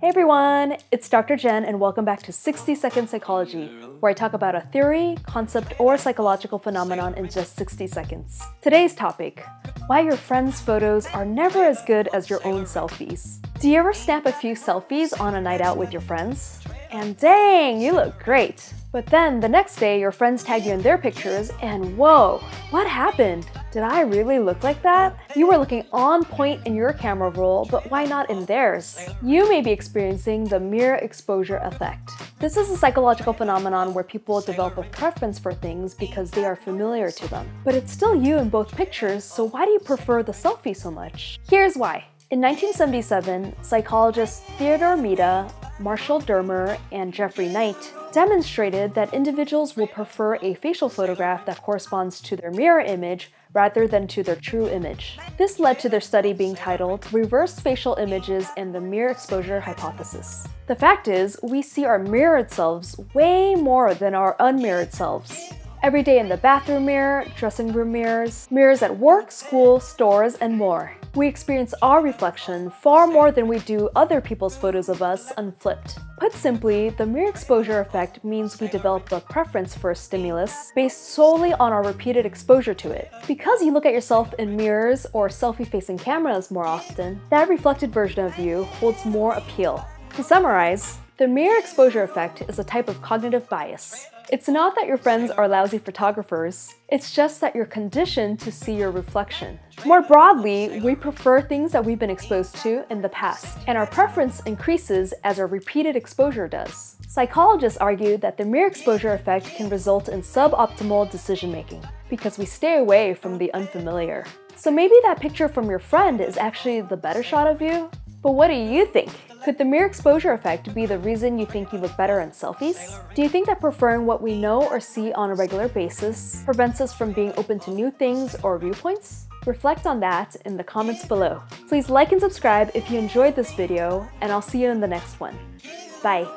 Hey everyone, it's Dr. Jen and welcome back to 60 Second Psychology, where I talk about a theory, concept, or psychological phenomenon in just 60 seconds. Today's topic, why your friends' photos are never as good as your own selfies. Do you ever snap a few selfies on a night out with your friends? And dang, you look great! But then the next day your friends tag you in their pictures and whoa, what happened? Did I really look like that? You were looking on point in your camera roll, but why not in theirs? You may be experiencing the MereExposure Effect. This is a psychological phenomenon where people develop a preference for things because they are familiar to them. But it's still you in both pictures, so why do you prefer the selfie so much? Here's why. In 1977, psychologists Theodore Mita, Dermer and Jeffrey Knight demonstrated that individuals will prefer a facial photograph that corresponds to their mirror image rather than to their true image. This led to their study being titled Reverse Facial Images and the MereExposure Hypothesis. The fact is, we see our mirrored selves way more than our unmirrored selves. Every day in the bathroom mirror, dressing room mirrors, mirrors at work, school, stores, and more. We experience our reflection far more than we do other people's photos of us unflipped. Put simply, the MereExposure effect means we develop a preference for a stimulus based solely on our repeated exposure to it. Because you look at yourself in mirrors or selfie-facing cameras more often, that reflected version of you holds more appeal. To summarize, the MereExposure effect is a type of cognitive bias. It's not that your friends are lousy photographers, it's just that you're conditioned to see your reflection. More broadly, we prefer things that we've been exposed to in the past, and our preference increases as our repeated exposure does. Psychologists argue that the MereExposure effect can result in suboptimal decision-making, because we stay away from the unfamiliar. So maybe that picture from your friend is actually the better shot of you? But what do you think? Could the MereExposure effect be the reason you think you look better in selfies? Do you think that preferring what we know or see on a regular basis prevents us from being open to new things or viewpoints? Reflect on that in the comments below. Please like and subscribe if you enjoyed this video, and I'll see you in the next one. Bye!